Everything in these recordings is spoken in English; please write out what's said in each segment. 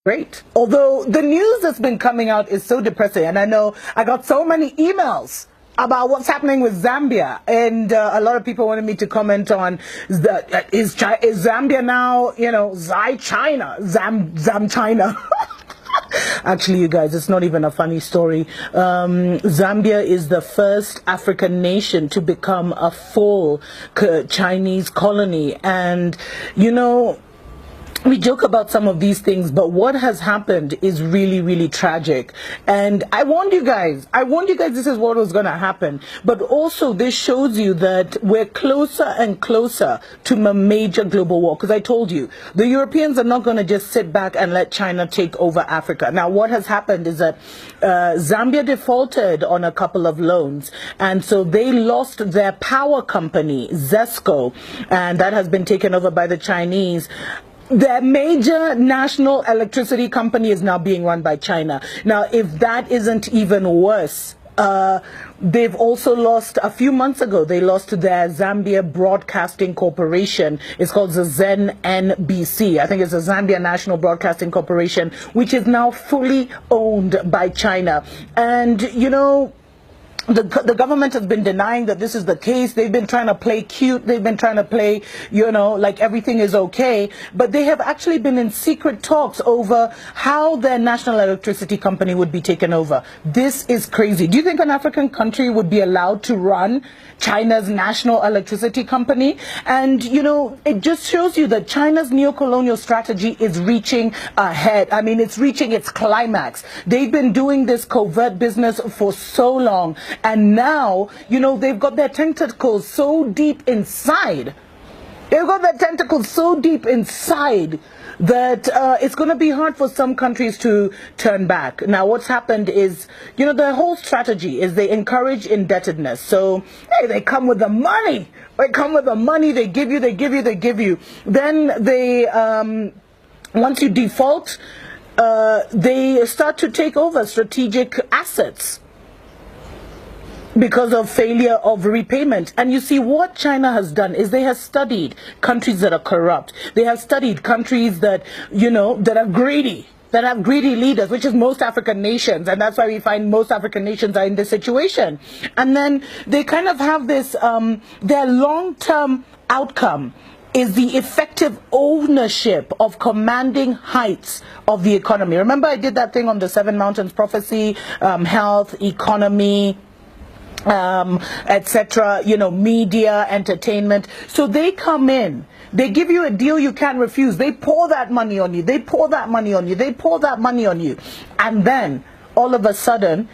Great. Although the news that's been coming out is so depressing, and I know I got so many emails about what's happening with Zambia, and a lot of people wanted me to comment on is Zambia now, Zam China. Actually, you guys, it's not even a funny story. Zambia is the first African nation to become a full Chinese colony, and we joke about some of these things, but what has happened is really, really tragic. And I warned you guys this is what was going to happen. But also this shows you that we're closer and closer to a major global war. Because I told you, the Europeans are not going to just sit back and let China take over Africa. Now, what has happened is that Zambia defaulted on a couple of loans. And so they lost their power company, Zesco, and that has been taken over by the Chinese. Their major national electricity company is now being run by China. Now, if that isn't even worse, they've also lost, a few months ago, they lost their Zambia Broadcasting Corporation. It's called the NBC. I think it's the Zambia National Broadcasting Corporation, which is now fully owned by China. And, the government has been denying that this is the case. They've been trying to play cute. They've been trying to play, like everything is okay. But they have actually been in secret talks over how their national electricity company would be taken over. This is crazy. Do you think an African country would be allowed to run China's national electricity company? And, it just shows you that China's neocolonial strategy is reaching ahead. I mean, it's reaching its climax. They've been doing this covert business for so long. And now, they've got their tentacles so deep inside. They've got their tentacles so deep inside that it's going to be hard for some countries to turn back. Now, what's happened is, their whole strategy is they encourage indebtedness. So, hey, they come with the money. They come with the money. They give you. Then they, once you default, they start to take over strategic assets because of failure of repayment. And you see, what China has done is they have studied countries that are corrupt. They have studied countries that, that are greedy, that have greedy leaders, which is most African nations. And that's why we find most African nations are in this situation. And then they kind of have this, their long-term outcome is the effective ownership of commanding heights of the economy. Remember, I did that thing on the Seven Mountains Prophecy, health, economy, etc., media, entertainment. So they come in, they give you a deal you can't refuse. They pour that money on you. They pour that money on you. They pour that money on you. And then all of a sudden,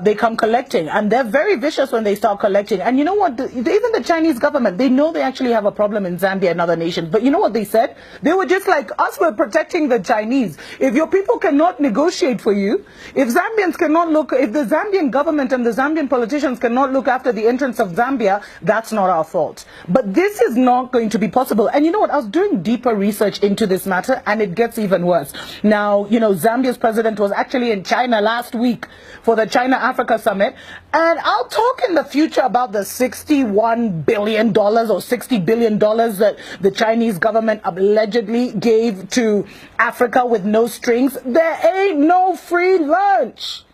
they come collecting, and they're very vicious when they start collecting. And you know what? Even the Chinese government, they know they actually have a problem in Zambia and other nations. But you know what they said? They were just like us. We're protecting the Chinese. If your people cannot negotiate for you, if Zambians cannot look, if the Zambian government and the Zambian politicians cannot look after the interests of Zambia, that's not our fault. But this is not going to be possible. And you know what? I was doing deeper research into this matter, and it gets even worse. Now, Zambia's president was actually in China last week for the China-Africa Summit, and I'll talk in the future about the $61 billion or $60 billion that the Chinese government allegedly gave to Africa with no strings. There ain't no free lunch.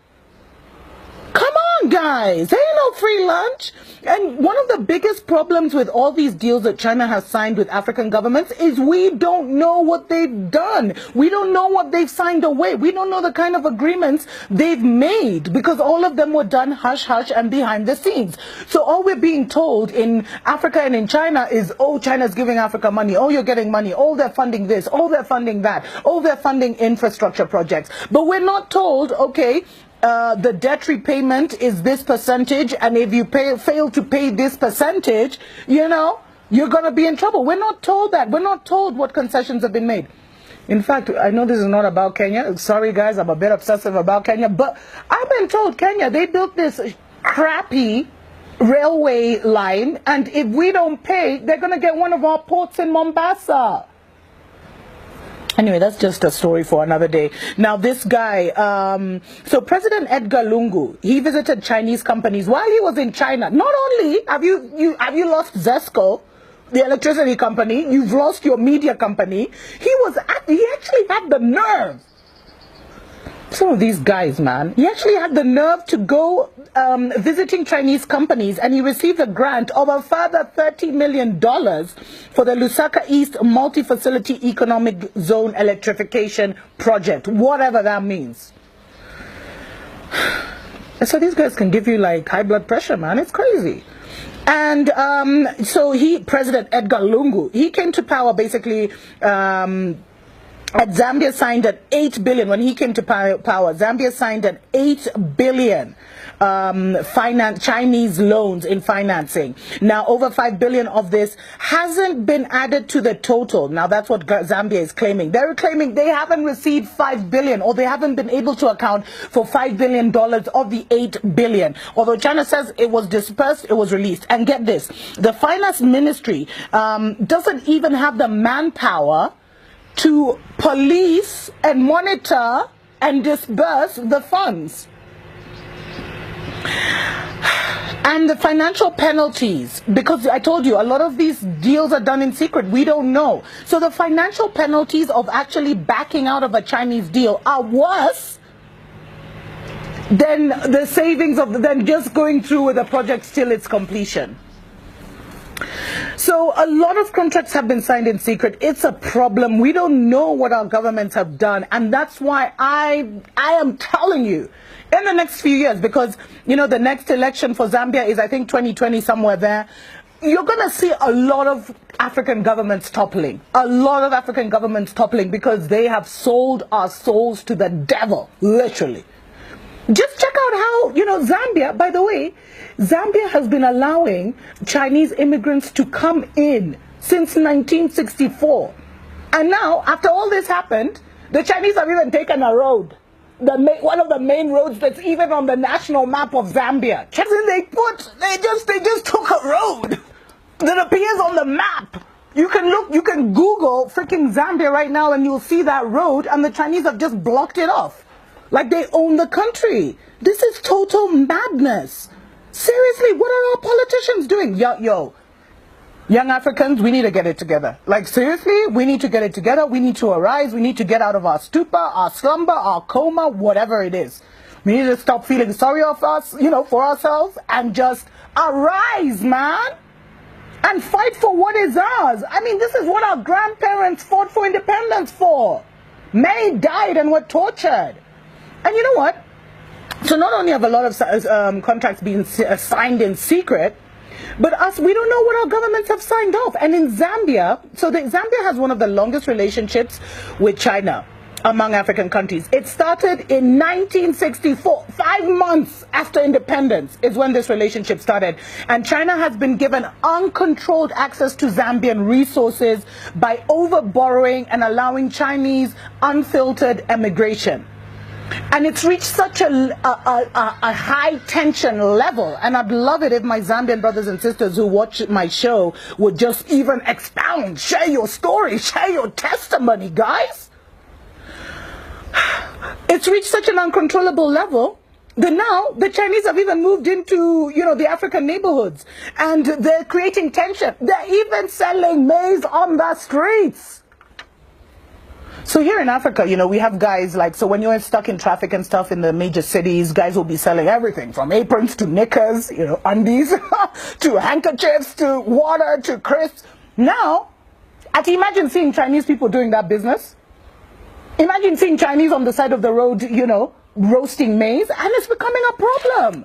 Come on, guys. There ain't no free lunch. And one of the biggest problems with all these deals that China has signed with African governments is we don't know what they've done. We don't know what they've signed away. We don't know the kind of agreements they've made, because all of them were done hush-hush and behind the scenes. So all we're being told in Africa and in China is, oh, China's giving Africa money. Oh, you're getting money. Oh, they're funding this. Oh, they're funding that. Oh, they're funding infrastructure projects. But we're not told, okay, the debt repayment is this percentage, and if you fail to pay this percentage, you're going to be in trouble. We're not told that. We're not told what concessions have been made. In fact, I know this is not about Kenya. Sorry, guys, I'm a bit obsessive about Kenya. But I've been told Kenya, they built this crappy railway line, and if we don't pay, they're going to get one of our ports in Mombasa. Anyway, that's just a story for another day. Now, this guy, so President Edgar Lungu, he visited Chinese companies while he was in China. Not only have you lost Zesco, the electricity company, you've lost your media company. He actually had the nerve Some of these guys, man. He actually had the nerve to go visiting Chinese companies, and he received a grant of a further $30 million for the Lusaka East Multi-Facility Economic Zone Electrification Project, whatever that means. So these guys can give you like high blood pressure, man. It's crazy. And so President Edgar Lungu, he came to power basically Zambia signed an $8 billion, when he came to power, Zambia signed an $8 billion Chinese loans in financing. Now, over $5 billion of this hasn't been added to the total. Now, that's what Zambia is claiming. They're claiming they haven't received $5 billion, or they haven't been able to account for $5 billion of the $8 billion. Although China says it was dispersed, it was released. And get this, the finance ministry doesn't even have the manpower to police and monitor and disburse the funds. And the financial penalties, because I told you, a lot of these deals are done in secret. We don't know. So the financial penalties of actually backing out of a Chinese deal are worse than the savings than just going through with the project till its completion. So a lot of contracts have been signed in secret. It's a problem. We don't know what our governments have done. And that's why I am telling you, in the next few years, because, you know, the next election for Zambia is, I think, 2020, somewhere there, you're going to see a lot of African governments toppling. A lot of African governments toppling because they have sold our souls to the devil, literally. Just check out how, you know, Zambia, by the way, Zambia has been allowing Chinese immigrants to come in since 1964. And now, after all this happened, the Chinese have even taken a road. One of the main roads that's even on the national map of Zambia. They just took a road that appears on the map. You can Google freaking Zambia right now and you'll see that road, and the Chinese have just blocked it off. Like they own the country. This is total madness. Seriously, what are our politicians doing? Yo, young Africans, we need to get it together. Like seriously, we need to get it together. We need to arise. We need to get out of our stupor, our slumber, our coma, whatever it is. We need to stop feeling sorry for us, you know, for ourselves, and just arise, man, and fight for what is ours. I mean, this is what our grandparents fought for independence for. Many died and were tortured. And you know what? So not only have a lot of contracts been signed in secret, but we don't know what our governments have signed off. And in Zambia, Zambia has one of the longest relationships with China among African countries. It started in 1964, 5 months after independence is when this relationship started. And China has been given uncontrolled access to Zambian resources by overborrowing and allowing Chinese unfiltered emigration. And it's reached such a high tension level, and I'd love it if my Zambian brothers and sisters who watch my show would just even expound, share your story, share your testimony, guys. It's reached such an uncontrollable level that now the Chinese have even moved into, you know, the African neighborhoods, and they're creating tension. They're even selling maize on the streets. So here in Africa, you know, we have guys like, so when you're stuck in traffic and stuff in the major cities, guys will be selling everything from aprons to knickers, you know, undies, to handkerchiefs, to water, to crisps. Now, imagine seeing Chinese people doing that business. Imagine seeing Chinese on the side of the road, you know, roasting maize, and it's becoming a problem.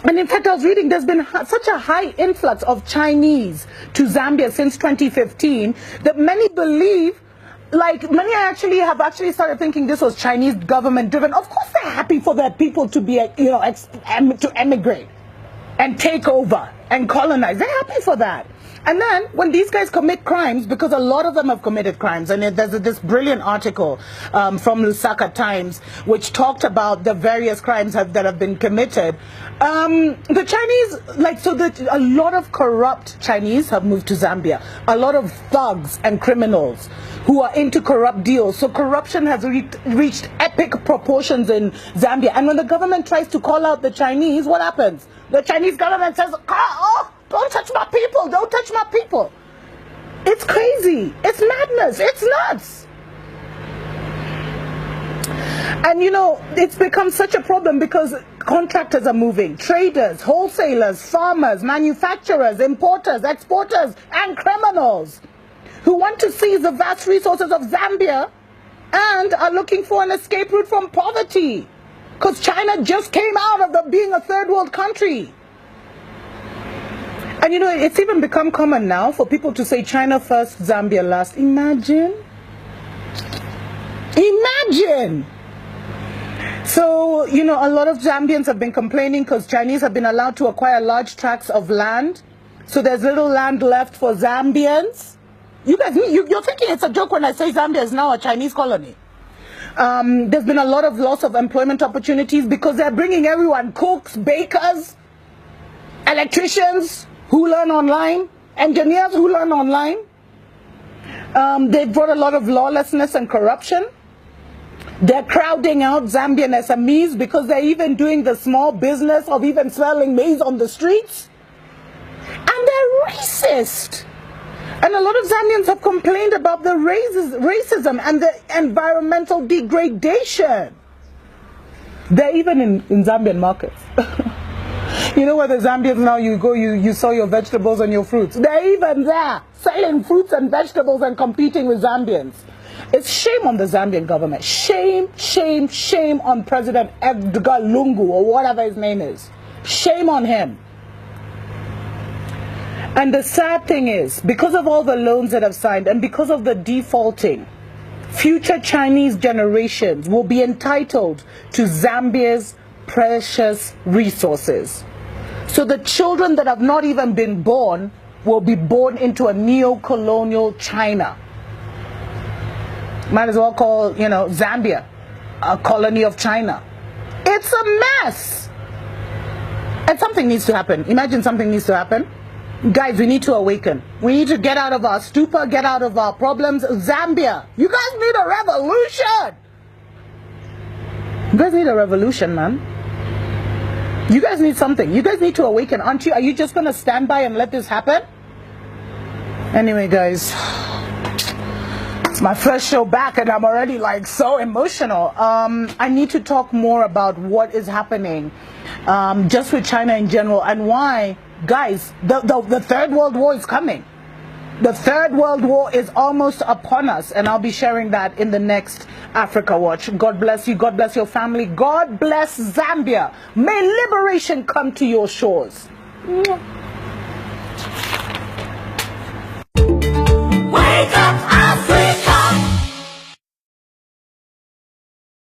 And in fact, I was reading, there's been such a high influx of Chinese to Zambia since 2015 that many believe, like many have actually started thinking this was Chinese government driven. Of course they're happy for their people to be, you know, to emigrate and take over and colonize. They're happy for that. And then when these guys commit crimes, because a lot of them have committed crimes, and there's this brilliant article from Lusaka Times which talked about the various crimes that have been committed. The Chinese, a lot of corrupt Chinese have moved to Zambia. A lot of thugs and criminals who are into corrupt deals. So corruption has reached epic proportions in Zambia. And when the government tries to call out the Chinese, what happens? The Chinese government says, oh, don't touch my people, don't touch my people. It's crazy. It's madness. It's nuts. And you know, it's become such a problem because contractors are moving, traders, wholesalers, farmers, manufacturers, importers, exporters, and criminals who want to seize the vast resources of Zambia and are looking for an escape route from poverty. Because China just came out of being a third world country. And you know, it's even become common now for people to say China first, Zambia last. Imagine. Imagine. So, you know, a lot of Zambians have been complaining because Chinese have been allowed to acquire large tracts of land. So there's little land left for Zambians. You guys, you're thinking it's a joke when I say Zambia is now a Chinese colony. There's been a lot of loss of employment opportunities because they're bringing everyone, cooks, bakers, electricians who learn online, engineers who learn online. They've brought a lot of lawlessness and corruption. They're crowding out Zambian SMEs because they're even doing the small business of even selling maize on the streets. And they're racist. And a lot of Zambians have complained about the racism and the environmental degradation. They're even in Zambian markets. You know where the Zambians now, you go, you sell your vegetables and your fruits. They're even there, selling fruits and vegetables and competing with Zambians. It's shame on the Zambian government. Shame, shame, shame on President Edgar Lungu or whatever his name is. Shame on him. And the sad thing is, because of all the loans that have signed and because of the defaulting, future Chinese generations will be entitled to Zambia's precious resources. So the children that have not even been born will be born into a neo-colonial China. Might as well call, you know, Zambia a colony of China. It's a mess. And something needs to happen. Imagine something needs to happen. Guys, we need to awaken. We need to get out of our stupor, get out of our problems. Zambia, you guys need a revolution. You guys need a revolution, man. You guys need something. You guys need to awaken, aren't you? Are you just going to stand by and let this happen? Anyway, guys, it's my first show back and I'm already like so emotional. I need to talk more about what is happening just with China in general and why, guys, the Third World War is coming. The Third World War is almost upon us, and I'll be sharing that in the next Africa Watch. God bless you. God bless your family. God bless Zambia. May liberation come to your shores.